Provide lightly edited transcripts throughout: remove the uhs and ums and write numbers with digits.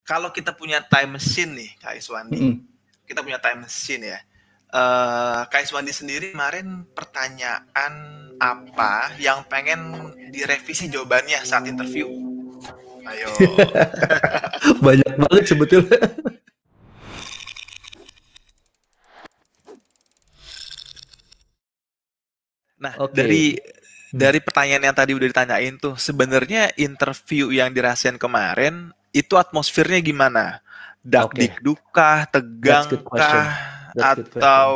Kalau kita punya time machine nih, Kak Iswandi, kita punya time machine ya. Kak Iswandi sendiri kemarin pertanyaan apa yang pengen direvisi jawabannya saat interview? Ayo. Banyak banget sebetulnya. Nah, Oke. dari pertanyaan yang tadi udah ditanyain tuh, sebenarnya interview yang dirahasiain kemarin itu atmosfernya gimana? Oke. Dakdikdukah, That's good tegangkah, question. That's good atau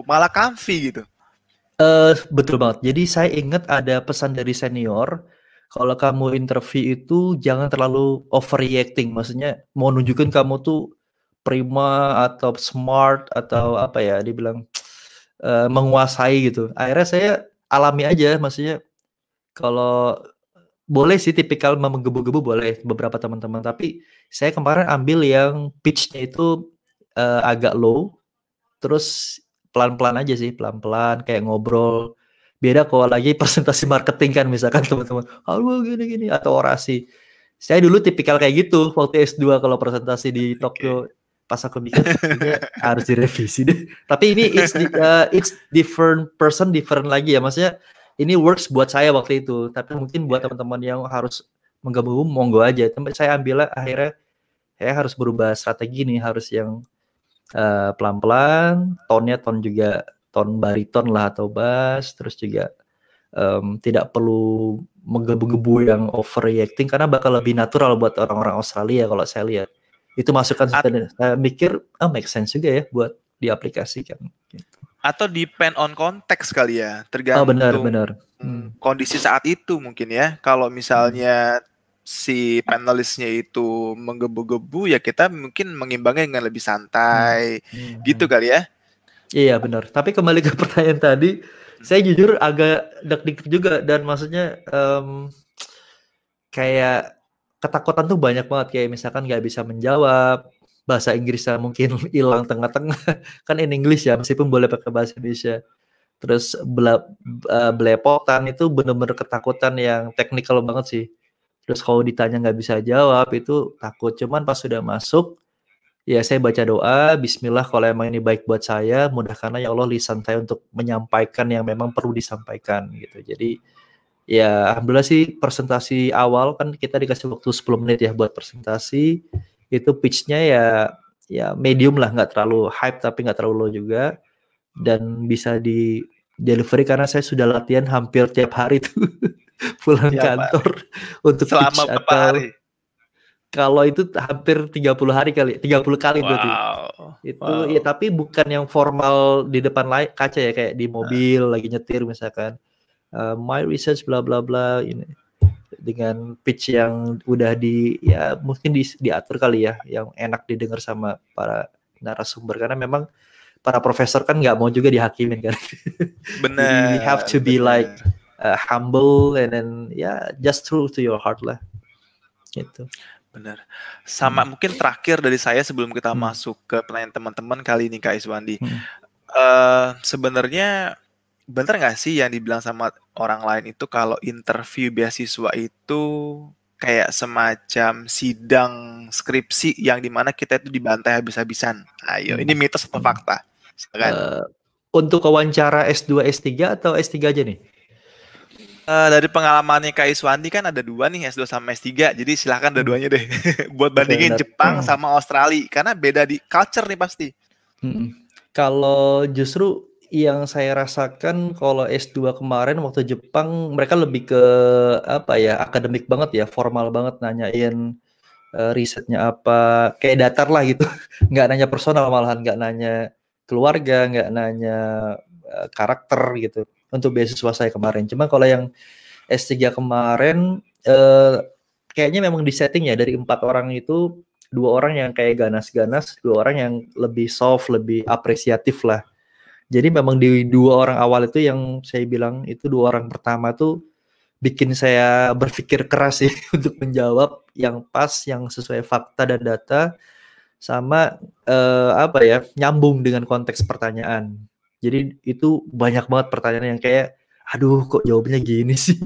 question. malah comfy gitu? Betul banget. Jadi saya ingat ada pesan dari senior, kalau kamu interview itu jangan terlalu overreacting. Maksudnya mau nunjukin kamu tuh prima atau smart atau apa ya, dibilang menguasai gitu. Akhirnya saya alami aja, maksudnya kalau boleh sih tipikal menggebu-gebu boleh beberapa teman-teman, tapi saya kemarin ambil yang pitch-nya itu agak low, terus pelan-pelan aja sih, pelan-pelan kayak ngobrol. Beda kalau lagi presentasi marketing kan, misalkan teman-teman, halo gini-gini, atau orasi. Saya dulu tipikal kayak gitu waktu S2 kalau presentasi di Oke. Tokyo. Pas aku mikir kayaknya harus direvisi deh. Tapi ini it's different person, different lagi ya. Maksudnya ini works buat saya waktu itu. Tapi mungkin buat Yeah. teman-teman yang harus menggabung monggo aja. Tapi saya ambil akhirnya saya harus berubah strategi nih, harus yang pelan-pelan, tone juga tone bariton lah atau bass, terus juga tidak perlu menggebu-gebu yang overreacting karena bakal lebih natural buat orang-orang Australia kalau saya lihat. Itu masukan At- saya mikir make sense juga ya buat diaplikasikan. Gitu. atau depend on konteks kali ya, Oh benar tergantung benar. kondisi saat itu mungkin ya. Kalau Hmm. misalnya si panelisnya itu menggebu-gebu, ya kita mungkin mengimbangnya dengan lebih Hmm. santai, gitu Hmm. kali ya. Iya benar. Tapi kembali ke pertanyaan tadi, saya jujur agak deg-degan juga dan maksudnya kayak ketakutan tuh banyak banget, kayak misalkan nggak bisa menjawab, bahasa Inggrisnya mungkin hilang tengah-tengah, kan in English ya meskipun boleh pakai bahasa Indonesia. Terus belepotan itu bener-bener ketakutan yang technical banget sih. Terus kalau ditanya nggak bisa jawab itu takut. Cuman pas sudah masuk, ya saya baca doa, Bismillah kalau emang ini baik buat saya, mudahkanlah ya Allah lisan saya untuk menyampaikan yang memang perlu disampaikan gitu. Jadi ya alhamdulillah sih presentasi awal kan kita dikasih waktu 10 menit ya buat presentasi. Itu pitch-nya ya medium lah, nggak terlalu hype tapi nggak terlalu low juga, dan bisa di delivery karena saya sudah latihan hampir tiap hari tuh pulang Tiap hari. kantor untuk pitch. Selama berapa hari? Atau kalau itu hampir 30 hari kali, 30 kali berarti. Wow. Itu ya Wow. tapi bukan yang formal di depan kaca ya, kayak di Nah, mobil lagi nyetir misalkan. My research bla bla bla ini dengan pitch yang udah ya mungkin diatur kali ya, yang enak didengar sama para narasumber karena memang para profesor kan nggak mau juga dihakimin kan. Jadi have benar, to be like benar. humble and then just true to your heart lah gitu. Benar. Sama Hmm. mungkin terakhir dari saya sebelum kita Hmm. masuk ke pertanyaan teman-teman kali ini, Kak Iswandi. Hmm. Sebenarnya bener nggak sih yang dibilang sama orang lain itu kalau interview beasiswa itu kayak semacam sidang skripsi yang dimana kita itu dibantai habis-habisan. Ayo, ini Hmm. mitos atau fakta? Silakan. Uh, untuk wawancara S2 S3 atau S3 aja nih? Dari pengalamannya Kak Iswandi kan ada dua nih, S2 sama S3. Jadi silahkan Hmm. dua-duanya deh. Buat Oke, bandingin benar. Jepang sama Australia. Karena beda di culture nih pasti. Kalau justru yang saya rasakan kalau S2 kemarin waktu Jepang, mereka lebih ke apa ya, akademik banget ya, formal banget, nanyain risetnya apa, kayak datar lah gitu. Nggak nanya personal, malahan nggak nanya keluarga, nggak nanya karakter gitu. Untuk beasiswa saya kemarin. Cuma kalau yang S3 kemarin kayaknya memang di setting ya, dari 4 orang itu 2 orang yang kayak ganas-ganas, 2 orang yang lebih soft, lebih apresiatif lah. Jadi memang di 2 orang awal itu yang saya bilang itu 2 orang pertama tuh bikin saya berpikir keras sih untuk menjawab yang pas, yang sesuai fakta dan data, sama apa ya, nyambung dengan konteks pertanyaan. Jadi itu banyak banget pertanyaan yang kayak aduh kok jawabnya gini sih.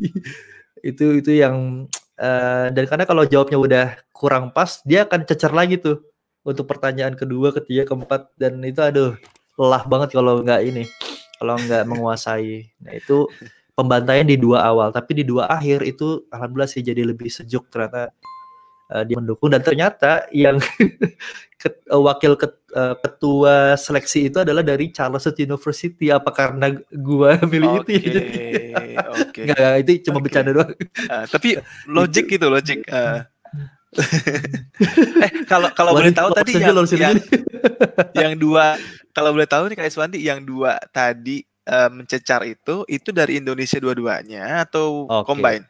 Itu yang Dan karena kalau jawabnya udah kurang pas, dia akan cecer lagi tuh untuk pertanyaan kedua, ketiga, keempat, dan itu aduh lelah banget kalau nggak menguasai. Nah itu pembantaian di 2 awal, tapi di 2 akhir itu alhamdulillah sih jadi lebih sejuk ternyata. Dia mendukung dan ternyata yang ketua seleksi itu adalah dari Charles University. Apa karena gua milih itu ya? Oke. Nggak, itu cuma bercanda doang. Tapi logik gitu, logik. Kalau boleh tahu tadi yang 2, kalau boleh tahu nih Kak Iswanti, yang 2 tadi mencecar itu dari Indonesia dua-duanya atau combine?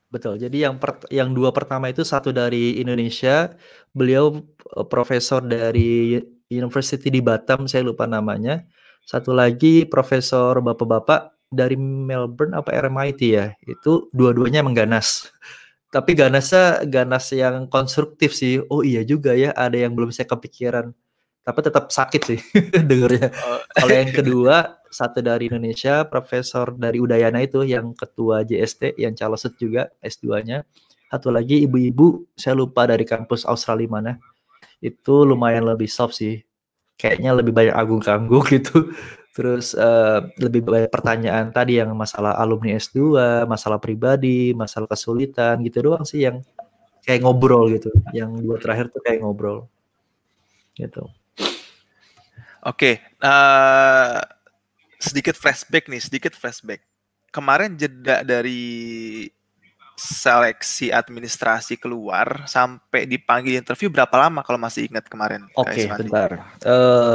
Betul. Jadi yang 2 pertama itu satu dari Indonesia, beliau profesor dari University di Batam, saya lupa namanya. Satu lagi profesor bapak-bapak dari Melbourne apa RMIT ya. Itu dua-duanya emang ganas. Tapi ganasnya ganas yang konstruktif sih. Oh iya juga ya, ada yang belum saya kepikiran. Tapi tetap sakit sih dengernya. Kalau yang kedua, satu dari Indonesia, profesor dari Udayana itu yang ketua JST, yang Charles juga S2-nya. Satu lagi ibu-ibu, saya lupa dari kampus Australia mana. Itu lumayan lebih soft sih. Kayaknya lebih banyak agung-kangguk gitu. Terus lebih banyak pertanyaan tadi yang masalah alumni S2, masalah pribadi, masalah kesulitan gitu doang sih yang kayak ngobrol gitu. Yang 2 terakhir tuh kayak ngobrol. Gitu. Oke, sedikit flashback. Kemarin jeda dari seleksi administrasi keluar sampai dipanggil interview berapa lama kalau masih ingat kemarin? Oke, bentar.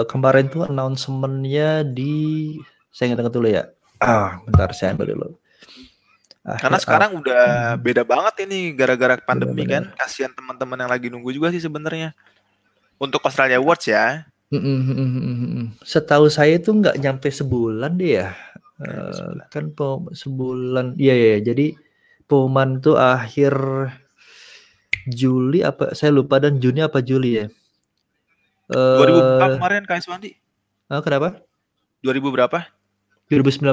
Kemarin tuh announcement-nya saya ingat dulu ya. Bentar saya ambil dulu. Karena sekarang udah beda banget ini gara-gara pandemi kan. Kasihan teman-teman yang lagi nunggu juga sih sebenarnya. Untuk Australia Awards ya. Setahu saya itu nggak nyampe sebulan deh ya. Kan sebulan. Iya. Jadi pengumuman tuh akhir Juli apa? Saya lupa, dan Juni apa Juli ya. 2004 kemarin Kak Iswanti. Kenapa? 2000 berapa? 2019.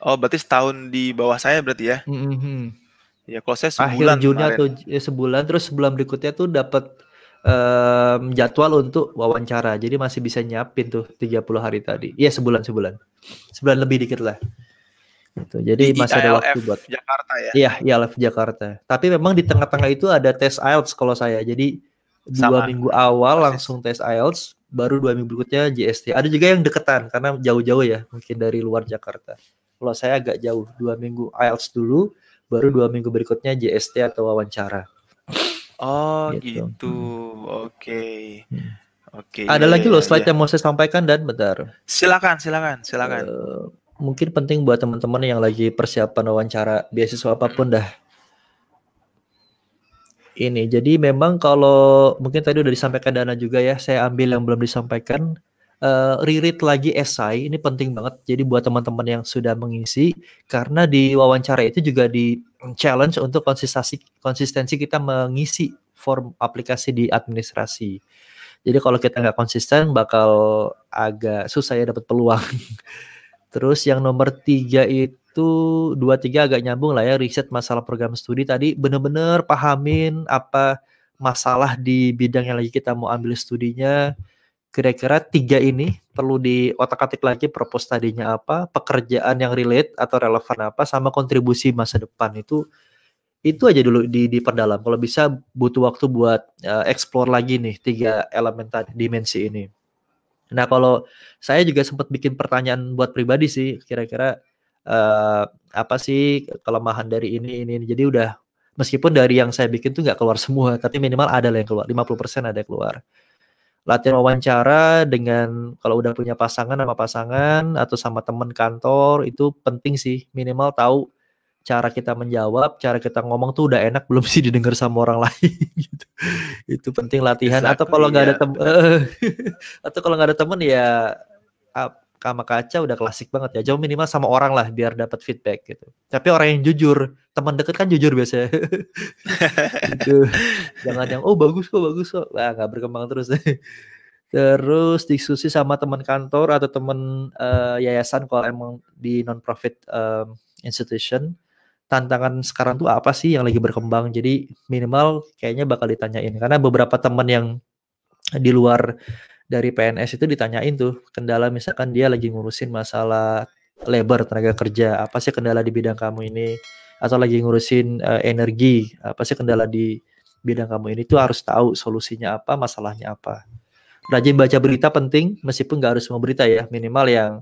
Oh, berarti setahun di bawah saya berarti ya? Ya, kalau saya sebulan akhir Juni kemarin. Atau sebulan, terus sebulan berikutnya tuh dapat jadwal untuk wawancara. Jadi masih bisa nyiapin tuh 30 hari tadi. Iya, sebulan lebih dikit lah. Gitu. Jadi masih ada waktu buat Jakarta ya. Iya, ILF Jakarta. Tapi memang di tengah-tengah itu ada tes IELTS kalau saya. Jadi 2 minggu awal langsung tes IELTS, baru 2 minggu berikutnya JST. Ada juga yang deketan karena jauh-jauh ya, mungkin dari luar Jakarta. Kalau saya agak jauh, 2 minggu IELTS dulu, baru 2 minggu berikutnya JST atau wawancara. Oh gitu. Oke. Ada lagi loh slide yang mau saya sampaikan, dan bentar. Silakan. Mungkin penting buat teman-teman yang lagi persiapan wawancara beasiswa apapun dah. Ini jadi memang kalau mungkin tadi udah disampaikan Dana juga ya, saya ambil yang belum disampaikan. Reread lagi esai ini penting banget. Jadi buat teman-teman yang sudah mengisi, karena di wawancara itu juga di challenge untuk konsistensi kita mengisi form aplikasi di administrasi. Jadi kalau kita nggak konsisten bakal agak susah ya dapat peluang. Terus yang nomor 3 itu 2-3 agak nyambung lah ya, riset masalah program studi tadi, bener-bener pahamin apa masalah di bidang yang lagi kita mau ambil studinya. Kira-kira 3 ini perlu di otak-atik lagi, propose tadinya apa, pekerjaan yang relate atau relevan apa, sama kontribusi masa depan. Itu aja dulu diperdalam. Kalau bisa butuh waktu buat explore lagi nih 3 elemen tadi, dimensi ini. Nah, kalau saya juga sempat bikin pertanyaan buat pribadi sih, kira-kira apa sih kelemahan dari ini. Jadi udah, meskipun dari yang saya bikin tuh nggak keluar semua, tapi minimal ada lah yang keluar, 50% ada yang keluar. Latihan wawancara dengan kalau udah punya pasangan sama pasangan atau sama teman kantor, itu penting sih, minimal tahu cara kita menjawab, cara kita ngomong tuh udah enak belum sih didengar sama orang lain gitu. Itu penting latihan. Atau kalau nggak ada teman atau kalau nggak ada teman ya sama kaca udah klasik banget ya. Jauh minimal sama orang lah biar dapat feedback gitu. Tapi orang yang jujur, teman deket kan jujur biasanya. Gitu. Jangan yang bagus kok. Wah, nggak berkembang terus. Terus diskusi sama teman kantor atau teman yayasan kalau emang di non-profit institution. tantangan sekarang tuh apa sih yang lagi berkembang. Jadi minimal kayaknya bakal ditanyain. Karena beberapa teman yang di luar dari PNS itu ditanyain tuh kendala, misalkan dia lagi ngurusin masalah labor, tenaga kerja, apa sih kendala di bidang kamu ini, atau lagi ngurusin energi, apa sih kendala di bidang kamu ini, tuh harus tahu solusinya apa, masalahnya apa. Rajin baca berita penting, meskipun nggak harus semua berita ya, minimal yang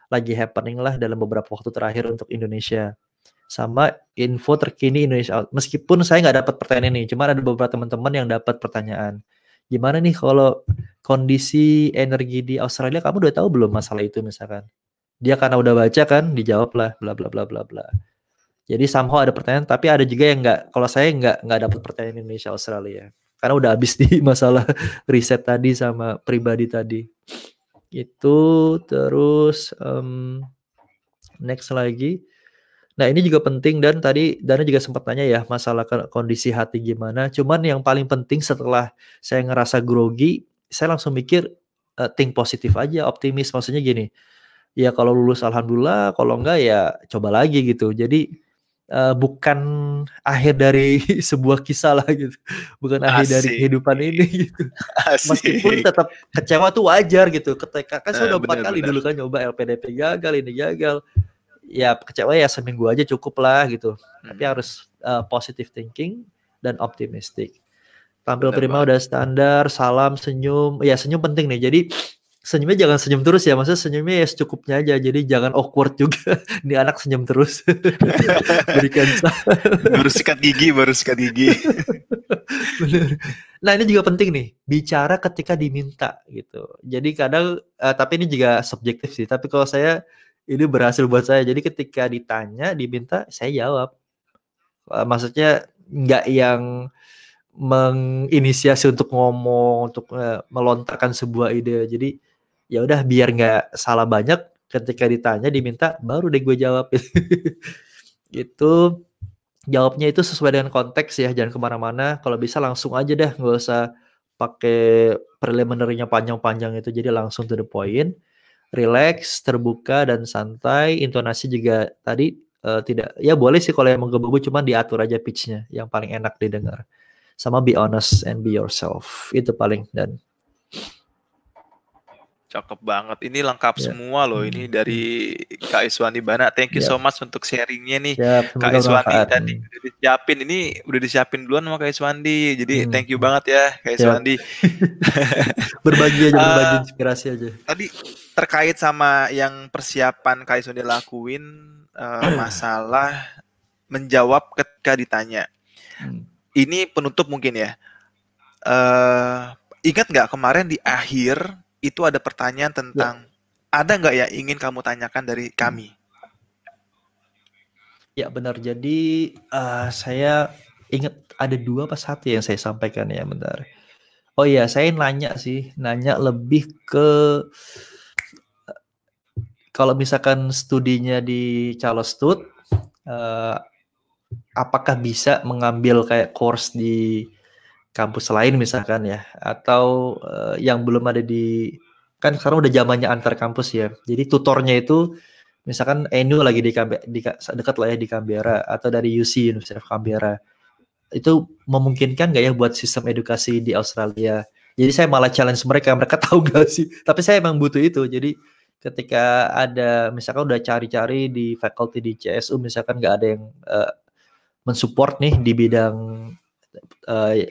lagi happening lah dalam beberapa waktu terakhir untuk Indonesia. Sama info terkini Indonesia. Meskipun saya nggak dapat pertanyaan ini, cuma ada beberapa teman-teman yang dapat pertanyaan. Gimana nih kalau kondisi energi di Australia, kamu udah tahu belum masalah itu misalkan? Dia karena udah baca kan, dijawab lah, bla bla bla bla bla. Jadi somehow ada pertanyaan, tapi ada juga yang nggak. Kalau saya nggak dapat pertanyaan Indonesia Australia, karena udah habis di masalah riset tadi sama pribadi tadi. Itu terus next lagi. Nah ini juga penting, dan tadi Dana juga sempat tanya ya masalah kondisi hati gimana. Cuman yang paling penting setelah saya ngerasa grogi, saya langsung mikir think positif aja, optimis. Maksudnya gini, ya kalau lulus alhamdulillah, kalau enggak ya coba lagi gitu. Jadi bukan akhir dari sebuah kisah lah gitu, bukan akhir dari Asik. kehidupan ini gitu. Meskipun Asik. tetap kecewa tuh wajar gitu. Ketika kan saya udah 4 kali Bener-bener. dulu kan nyoba LPDP gagal, ini gagal. Ya kecewa ya seminggu aja cukup lah gitu. Tapi harus positive thinking dan optimistic. Tampil Bener prima banget. udah standar, salam, senyum. Ya senyum penting nih. Jadi senyumnya jangan senyum terus ya. Maksudnya senyumnya ya secukupnya aja. Jadi jangan awkward juga. Ini anak senyum terus. Berikan Baru sikat gigi, baru sikat gigi. Bener. Nah ini juga penting nih, bicara ketika diminta gitu. Jadi kadang, tapi ini juga subjektif sih. Tapi kalau saya, ini berhasil buat saya. Jadi ketika ditanya, diminta, saya jawab. Maksudnya nggak yang menginisiasi untuk ngomong, untuk melontarkan sebuah ide. Jadi ya udah biar nggak salah banyak. Ketika ditanya, diminta, baru deh gue jawab. Gitu. Jawabnya itu sesuai dengan konteks ya, jangan kemana-mana. Kalau bisa langsung aja dah, nggak usah pakai preliminary-nya panjang-panjang itu. Jadi langsung to the point, relax, terbuka dan santai. Intonasi juga tadi tidak, ya boleh sih kalau yang menggebu-gebu, cuman diatur aja pitch-nya yang paling enak didengar. Sama be honest and be yourself, itu paling. Dan Cakep banget. Ini lengkap ya. semua loh. Ini dari Kak Iswandi Bana. Thank you so much untuk sharingnya nih. Kak Iswandi tadi udah disiapin. Ini udah disiapin duluan sama Kak Iswandi. Jadi thank you banget ya Kak Iswandi. Berbagi aja, berbagi inspirasi aja. Tadi terkait sama yang persiapan Kak Iswandi lakuin, masalah menjawab ketika ditanya. Ini penutup mungkin ya. Ingat nggak kemarin di akhir itu ada pertanyaan tentang ada nggak ya ingin kamu tanyakan dari kami? Ya benar. Jadi saya ingat ada 2 apa 1 yang saya sampaikan ya, bentar. Oh iya, saya nanya lebih ke kalau misalkan studinya di Charles Sturt, apakah bisa mengambil kayak course di kampus lain misalkan ya, atau yang belum ada di, kan sekarang udah zamannya antar kampus ya. Jadi tutornya itu misalkan NU lagi di dekat lah ya di Canberra, atau dari UC, University of Canberra. Itu memungkinkan nggak ya buat sistem edukasi di Australia? Jadi saya malah challenge mereka tahu nggak sih? Tapi saya emang butuh itu. Jadi ketika ada misalkan udah cari-cari di faculty di CSU, misalkan nggak ada yang mensupport nih di bidang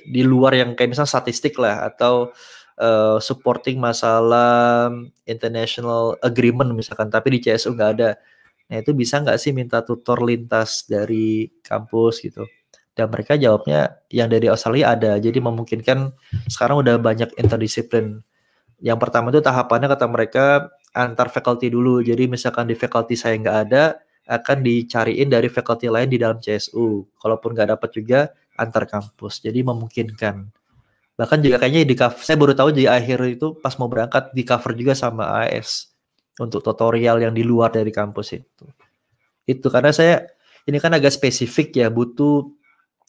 di luar yang kayak misalnya statistik lah, atau supporting masalah international agreement misalkan, tapi di CSU nggak ada. Nah itu bisa nggak sih minta tutor lintas dari kampus gitu? Dan mereka jawabnya yang dari Australia ada. Jadi memungkinkan sekarang udah banyak interdisiplin. Yang pertama itu tahapannya kata mereka antar faculty dulu. Jadi misalkan di faculty saya nggak ada, akan dicariin dari faculty lain di dalam CSU. Kalaupun nggak dapat juga antar kampus. Jadi memungkinkan. Bahkan juga kayaknya di cover, saya baru tahu di akhir itu pas mau berangkat di cover juga sama AS untuk tutorial yang di luar dari kampus itu. Itu karena saya ini kan agak spesifik ya, butuh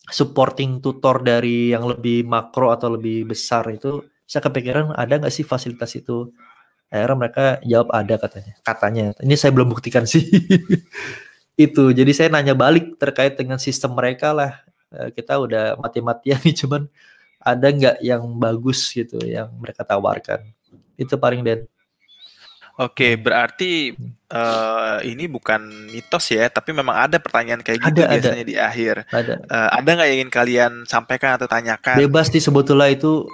supporting tutor dari yang lebih makro atau lebih besar. Itu saya kepikiran ada nggak sih fasilitas itu. Akhirnya mereka jawab ada katanya. Ini saya belum buktikan sih. Itu, jadi saya nanya balik terkait dengan sistem mereka lah. Kita udah mati-matian nih, cuman ada nggak yang bagus gitu yang mereka tawarkan. Itu paling Dan. Oke, berarti ini bukan mitos ya, tapi memang ada pertanyaan kayak gitu biasanya di akhir. Ada nggak yang ingin kalian sampaikan atau tanyakan? Bebas sih sebetulnya itu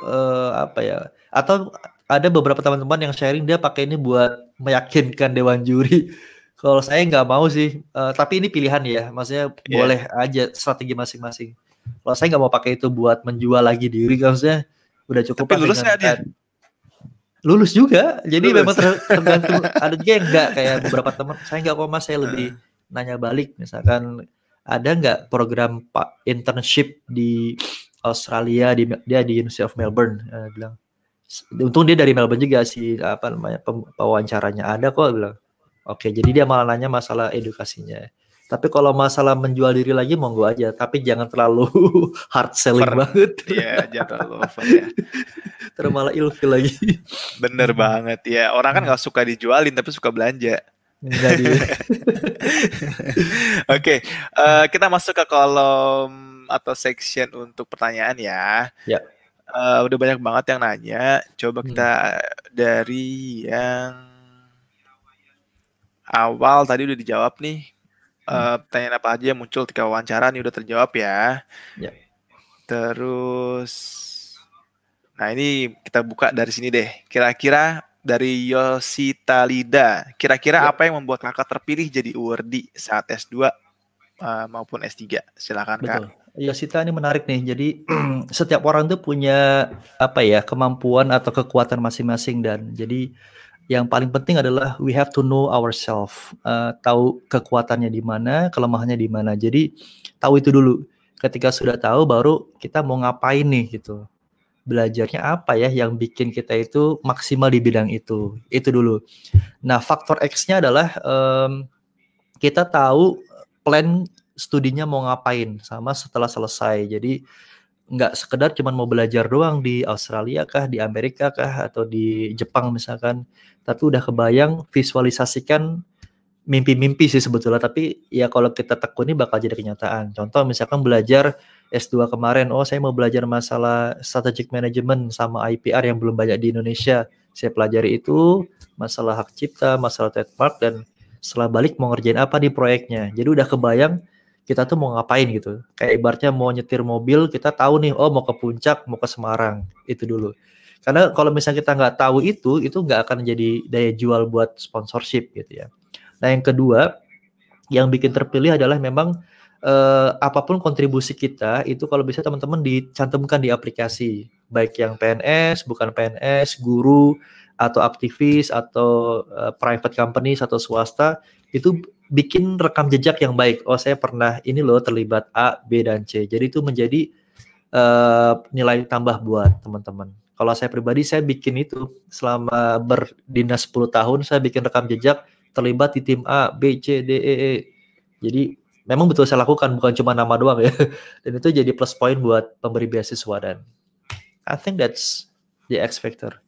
apa ya? Atau ada beberapa teman-teman yang sharing dia pakai ini buat meyakinkan dewan juri. Kalau saya nggak mau sih, tapi ini pilihan ya, maksudnya boleh aja strategi masing-masing. Kalau saya nggak mau pakai itu buat menjual lagi diri, maksudnya udah cukup. Tapi lulus nggak dia? Lulus juga, jadi memang tergantung. Ada juga yang enggak, kayak beberapa teman saya nggak kok mas, saya lebih nanya balik, misalkan ada nggak program internship di Australia, dia di University of Melbourne, bilang. Untung dia dari Melbourne juga sih, apa namanya pewawancaranya ada kok, bilang. Oke, jadi dia malah nanya masalah edukasinya. Tapi kalau masalah menjual diri lagi monggo aja, tapi jangan terlalu hard selling banget. Iya, jangan terlalu over ya. Terus malah ilfil lagi. Bener banget ya. Orang kan nggak suka dijualin tapi suka belanja. Enggak dia. Oke, kita masuk ke kolom atau section untuk pertanyaan ya. Ya. Udah banyak banget yang nanya. Coba kita dari yang awal tadi udah dijawab nih. Pertanyaan apa aja yang muncul ketika wawancara nih udah terjawab ya. Terus, nah ini kita buka dari sini deh. Kira-kira dari Yosita Lida, kira-kira apa yang membuat kakak terpilih jadi awardee saat S2 maupun S3? Silakan Kak. Yosita ini menarik nih. Jadi setiap orang tuh punya apa ya, kemampuan atau kekuatan masing-masing, dan jadi yang paling penting adalah we have to know ourselves, tahu kekuatannya di mana, kelemahannya di mana. Jadi tahu itu dulu. Ketika sudah tahu, baru kita mau ngapain nih gitu. Belajarnya apa ya yang bikin kita itu maksimal di bidang itu. Itu dulu. Nah, faktor X-nya adalah kita tahu plan studinya mau ngapain sama setelah selesai. Jadi nggak sekedar cuma mau belajar doang di Australia kah, di Amerika kah, atau di Jepang misalkan, tapi udah kebayang, visualisasikan mimpi-mimpi sih sebetulnya, tapi ya kalau kita tekuni bakal jadi kenyataan. Contoh misalkan belajar S2 kemarin, saya mau belajar masalah strategic management sama IPR yang belum banyak di Indonesia. Saya pelajari itu, masalah hak cipta, masalah trademark, dan setelah balik mau ngerjain apa di proyeknya. Jadi udah kebayang kita tuh mau ngapain gitu. Kayak ibaratnya mau nyetir mobil, kita tahu nih, mau ke Puncak, mau ke Semarang, itu dulu. Karena kalau misalnya kita nggak tahu itu nggak akan jadi daya jual buat sponsorship gitu ya. Nah yang kedua, yang bikin terpilih adalah memang apapun kontribusi kita, itu kalau bisa teman-teman dicantumkan di aplikasi. Baik yang PNS, bukan PNS, guru, atau aktivis, atau private companies, atau swasta, itu bikin rekam jejak yang baik. Saya pernah ini loh terlibat A, B, dan C. Jadi itu menjadi nilai tambah buat teman-teman. Kalau saya pribadi, saya bikin itu selama berdinas 10 tahun, saya bikin rekam jejak terlibat di tim A, B, C, D, E. Jadi memang betul saya lakukan, bukan cuma nama doang ya. Dan itu jadi plus point buat pemberi beasiswa, dan I think that's the X factor.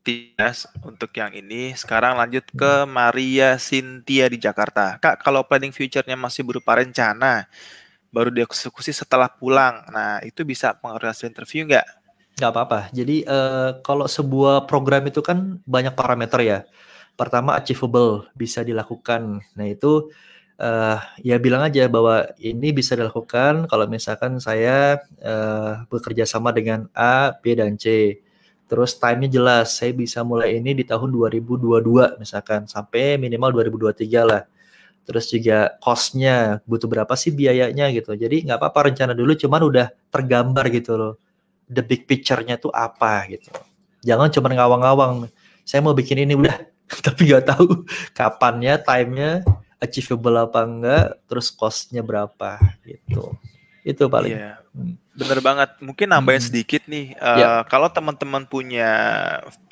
Yes, untuk yang ini sekarang lanjut ke Maria Cynthia di Jakarta. Kak, kalau planning future-nya masih berupa rencana, baru dieksekusi setelah pulang, nah itu bisa pengaruh hasil interview nggak? Nggak apa-apa. Jadi kalau sebuah program itu kan banyak parameter ya. Pertama, achievable, bisa dilakukan. Nah itu ya bilang aja bahwa ini bisa dilakukan kalau misalkan saya bekerja sama dengan A, B, dan C. Terus time-nya jelas, saya bisa mulai ini di tahun 2022 misalkan, sampai minimal 2023 lah. Terus juga cost-nya, butuh berapa sih biayanya gitu. Jadi nggak apa-apa rencana dulu, cuman udah tergambar gitu loh. The big picture-nya tuh apa gitu. Jangan cuma ngawang-ngawang, saya mau bikin ini udah, tapi nggak tahu kapannya, time-nya, achievable apa enggak, terus cost-nya berapa gitu. Itu paling. Iya, bener banget. Mungkin nambahin sedikit nih, kalau teman-teman punya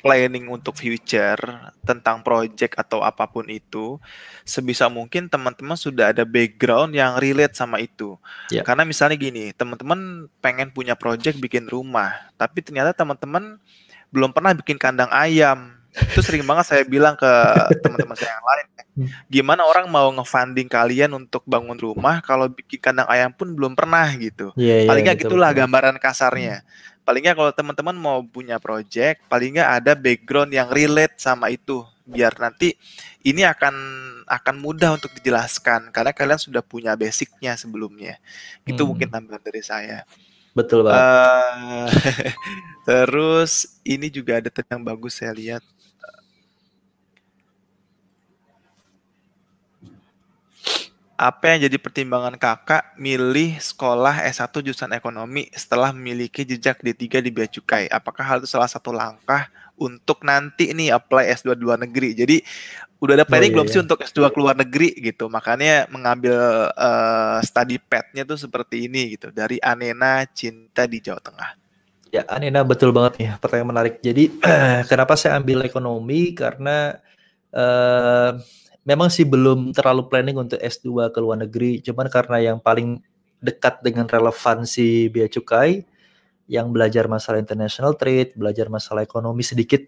planning untuk future tentang project atau apapun itu, sebisa mungkin teman-teman sudah ada background yang relate sama itu. Karena misalnya gini, teman-teman pengen punya project bikin rumah, tapi ternyata teman-teman belum pernah bikin kandang ayam. Itu sering banget saya bilang ke teman-teman saya yang lain. Gimana orang mau nge-funding kalian untuk bangun rumah kalau bikin kandang ayam pun belum pernah gitu. Paling nggak gitulah gambaran kasarnya. Paling nggak kalau teman-teman mau punya project, paling nggak ada background yang relate sama itu. Biar nanti ini akan mudah untuk dijelaskan karena kalian sudah punya basicnya sebelumnya. Itu mungkin tambahan dari saya. Betul banget. Terus ini juga ada yang bagus saya lihat. Apa yang jadi pertimbangan kakak milih sekolah S1 jurusan ekonomi setelah memiliki jejak D3 di Bea Cukai? Apakah hal itu salah satu langkah untuk nanti nih apply S2 di luar negeri? Jadi udah ada planning belum sih untuk S2 ke luar negeri gitu? Makanya mengambil study path-nya tuh seperti ini gitu. Dari Anena Cinta di Jawa Tengah. Ya, Anena betul banget nih, pertanyaan menarik. Jadi kenapa saya ambil ekonomi? Karena memang sih belum terlalu planning untuk S2 ke luar negeri, cuman karena yang paling dekat dengan relevansi Bea Cukai, yang belajar masalah international trade, belajar masalah ekonomi sedikit,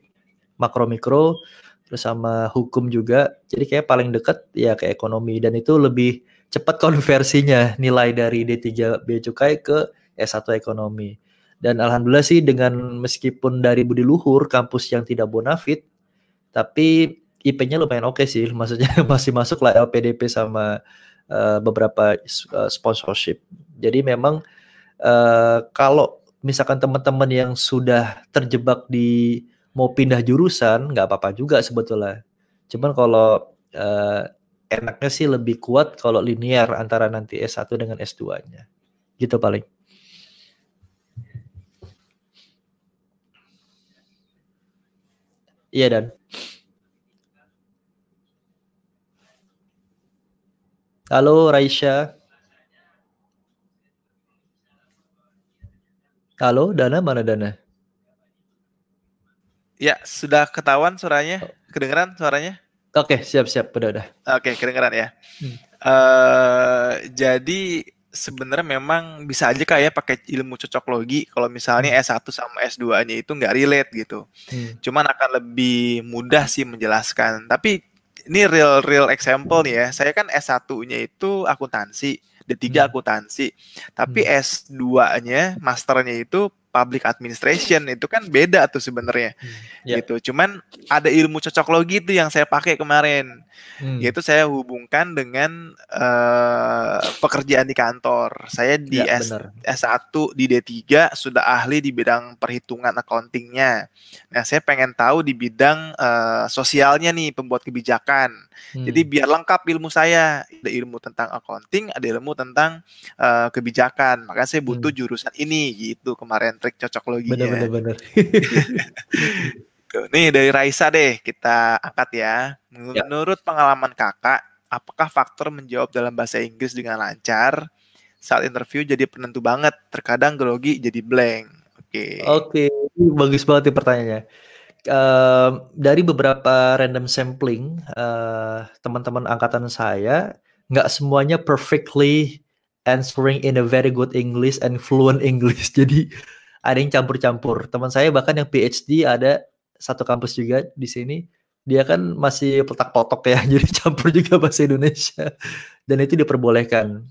makro-mikro, terus sama hukum juga, jadi kayak paling dekat ya ke ekonomi, dan itu lebih cepat konversinya nilai dari D3 Bea Cukai ke S1 ekonomi. Dan alhamdulillah sih dengan meskipun dari budi luhur, kampus yang tidak bonafit, tapi IP-nya lumayan oke sih, maksudnya masih masuk lah LPDP sama beberapa sponsorship. Jadi memang kalau misalkan teman-teman yang sudah terjebak di mau pindah jurusan, nggak apa-apa juga sebetulnya. Cuman kalau enaknya sih lebih kuat kalau linear antara nanti S1 dengan S2-nya. Gitu paling. Iya, Dan. Halo Raisya. Halo Dana, mana Dana? Ya, sudah ketahuan suaranya? Kedengeran suaranya? Oke, siap-siap, udah. Oke, kedengeran ya. Jadi sebenarnya memang bisa aja kayak pakai ilmu cocoklogi kalau misalnya S1 sama S2-nya itu nggak relate gitu. Cuman akan lebih mudah sih menjelaskan. Tapi ini real example nih ya. Saya kan S1-nya itu akuntansi, D3 akuntansi. Tapi S2-nya, masternya itu public administration. Itu kan beda tuh sebenarnya. Gitu. Cuman ada ilmu cocoklogi itu yang saya pakai kemarin. Yaitu saya hubungkan dengan pekerjaan di kantor. Saya di S1 di D3 sudah ahli di bidang perhitungan accountingnya. Nah, saya pengen tahu di bidang sosialnya nih, pembuat kebijakan. Jadi biar lengkap ilmu saya. Ada ilmu tentang accounting, ada ilmu tentang kebijakan. Makanya saya butuh jurusan ini gitu kemarin trik cocokloginya. Bener. Nih dari Raisa deh kita angkat ya. Menurut pengalaman kakak, apakah faktor menjawab dalam bahasa Inggris dengan lancar saat interview jadi penentu banget? Terkadang grogi jadi blank. Oke, bagus banget nih pertanyaannya. Dari beberapa random sampling teman-teman angkatan saya, nggak semuanya perfectly answering in a very good English and fluent English. Jadi ada yang campur-campur. Teman saya bahkan yang PhD ada satu kampus juga di sini, dia kan masih petak-potok ya, jadi campur juga bahasa Indonesia, dan itu diperbolehkan.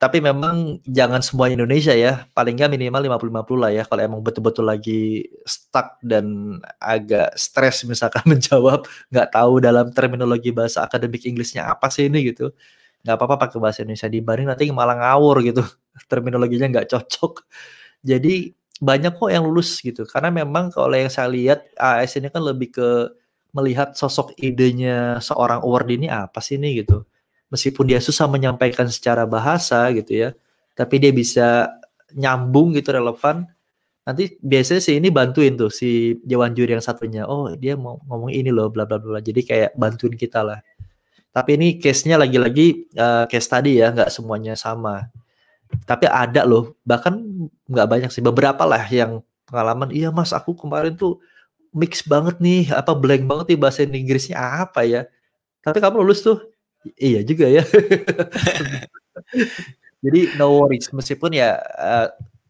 Tapi memang jangan semua Indonesia ya, paling nggak minimal 50-50 lah ya, kalau emang betul-betul lagi stuck dan agak stres misalkan menjawab, nggak tahu dalam terminologi bahasa akademik Inggrisnya apa sih ini gitu, nggak apa-apa pakai bahasa Indonesia, dibanding nanti malah ngawur gitu, terminologinya nggak cocok. Jadi banyak kok yang lulus gitu, karena memang kalau yang saya lihat AS ini kan lebih ke melihat sosok idenya seorang award ini apa sih ini gitu. Meskipun dia susah menyampaikan secara bahasa gitu ya, tapi dia bisa nyambung gitu, relevan. Nanti biasanya sih ini bantuin tuh si Dewan Juri yang satunya, oh dia mau ngomong ini loh bla bla bla, jadi kayak bantuin kita lah. Tapi ini case-nya lagi-lagi case tadi ya, nggak semuanya sama. Tapi ada loh, bahkan nggak banyak sih, beberapa lah yang pengalaman, iya mas aku kemarin tuh mix banget nih, apa blank banget nih bahasa Inggrisnya apa ya, tapi kamu lulus tuh, iya juga ya. Jadi no worries, meskipun ya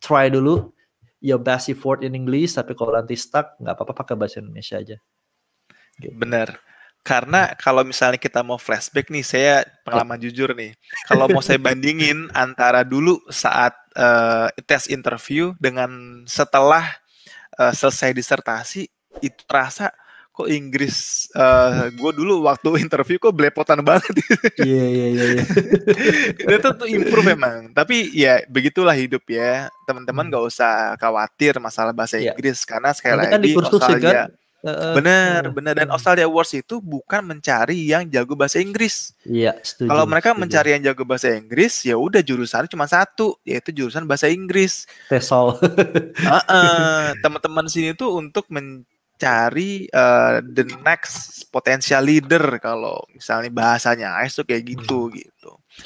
try dulu, your best effort in English, tapi kalau nanti stuck nggak apa-apa pakai bahasa Indonesia aja. Gitu. Bener. Karena kalau misalnya kita mau flashback nih, saya pengalaman jujur nih. Kalau mau saya bandingin antara dulu saat tes interview dengan setelah selesai disertasi, itu terasa kok Inggris gue dulu waktu interview kok belepotan banget. Iya. Itu tuh improve memang. Tapi ya begitulah hidup ya. Teman-teman gak usah khawatir masalah bahasa Inggris karena sekali nanti kan lagi dikursusin Australia. kan? Bener. Dan Australia Awards itu bukan mencari yang jago bahasa Inggris. Iya, setuju. Kalau mereka mencari yang jago bahasa Inggris, ya udah jurusannya cuma satu, yaitu jurusan bahasa Inggris. TESOL. Teman-teman sini tuh untuk mencari the next potential leader. Kalau misalnya bahasanya AIS tuh kayak gitu.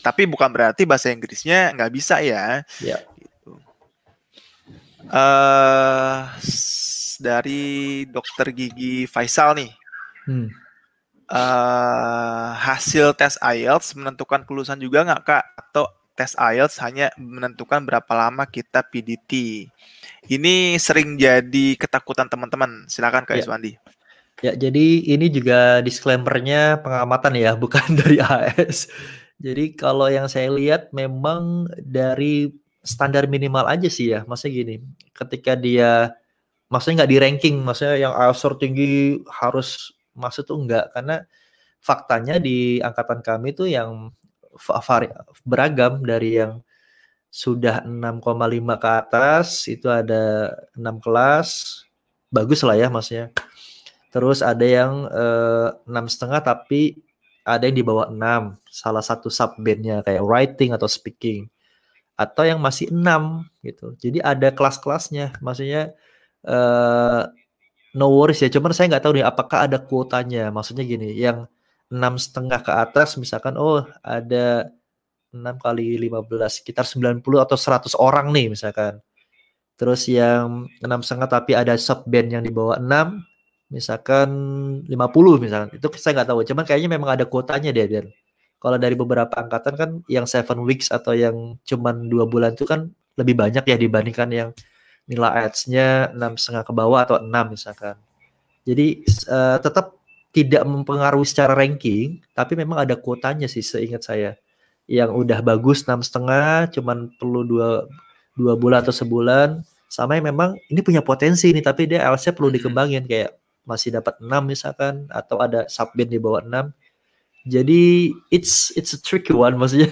Tapi bukan berarti bahasa Inggrisnya nggak bisa ya. Iya. Gitu. Dari dokter gigi Faisal nih, hasil tes IELTS menentukan kelulusan juga nggak Kak? Atau tes IELTS hanya menentukan berapa lama kita PDT? Ini sering jadi ketakutan teman-teman. Silakan Kak Iswandi. Ya, jadi ini juga disclaimer-nya pengamatan ya, bukan dari AS. Jadi kalau yang saya lihat memang dari standar minimal aja sih ya. Maksudnya gini, ketika dia maksudnya nggak di ranking, maksudnya yang IELTS tinggi harus masuk tuh enggak, karena faktanya di angkatan kami tuh yang beragam dari yang sudah 6,5 ke atas, itu ada 6 kelas, bagus lah ya maksudnya. Terus ada yang 6,5 tapi ada yang di bawah 6, salah satu subbandnya kayak writing atau speaking, atau yang masih 6 gitu. Jadi ada kelas-kelasnya, maksudnya no worries ya, cuman saya nggak tahu nih apakah ada kuotanya. Maksudnya gini, yang 6,5 ke atas misalkan ada 6 kali 15 sekitar 90 atau 100 orang nih misalkan. Terus yang 6,5 tapi ada subband yang di bawah 6 misalkan 50 misalkan. Itu saya nggak tahu, cuman kayaknya memang ada kuotanya deh. Dan kalau dari beberapa angkatan kan yang 7 weeks atau yang cuman 2 bulan itu kan lebih banyak ya dibandingkan yang nilai IELTS-nya 6,5 ke bawah atau 6 misalkan. Jadi tetap tidak mempengaruhi secara ranking, tapi memang ada kuotanya sih seingat saya. Yang udah bagus 6,5 cuman perlu 2 bulan atau sebulan, sama yang memang ini punya potensi nih tapi dia IELTS-nya perlu dikembangin, kayak masih dapat 6 misalkan atau ada subband di bawah 6. Jadi it's a tricky one, maksudnya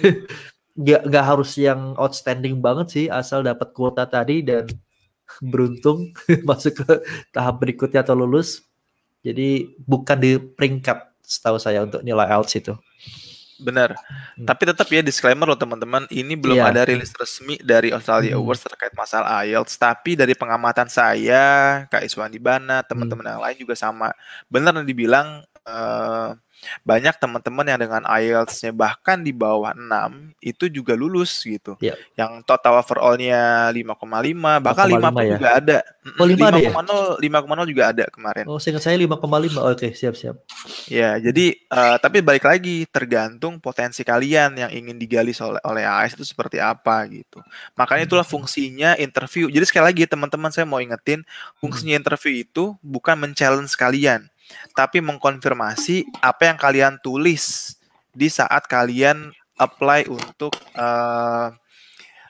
gak harus yang outstanding banget sih, asal dapat kuota tadi dan beruntung masuk ke tahap berikutnya atau lulus. Jadi bukan di peringkat setahu saya untuk nilai IELTS itu. Benar. Tapi tetap ya disclaimer loh teman-teman, ini belum ada rilis resmi dari Australia Awards terkait masalah IELTS. Tapi dari pengamatan saya, Kak Iswandi Bana, teman-teman yang lain juga sama. Benar yang dibilang banyak teman-teman yang dengan IELTS-nya bahkan di bawah 6 itu juga lulus gitu. Yang total overall-nya 5,5 bahkan 5 pun juga ada. 5,0 juga ada kemarin. Oh, seingat saya 5,5. Oke, siap-siap. Ya, jadi tapi balik lagi tergantung potensi kalian yang ingin digali oleh AS itu seperti apa gitu. Makanya itulah fungsinya interview. Jadi sekali lagi teman-teman, saya mau ingetin, fungsinya interview itu bukan men-challenge kalian, tapi mengkonfirmasi apa yang kalian tulis di saat kalian apply untuk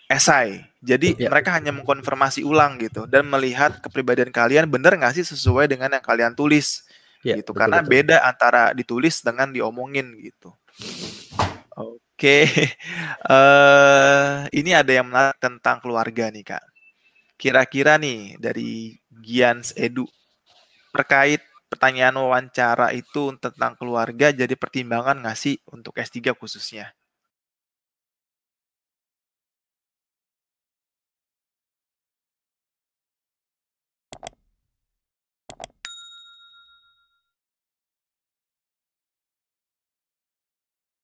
esai. Jadi mereka hanya mengkonfirmasi ulang gitu dan melihat kepribadian kalian benar nggak sih sesuai dengan yang kalian tulis gitu. Karena beda antara ditulis dengan diomongin gitu. Oke. Ini ada yang menarik tentang keluarga nih Kak. Kira-kira nih dari Gians Edu terkait pertanyaan wawancara itu tentang keluarga jadi pertimbangan nggak sih untuk S3 khususnya?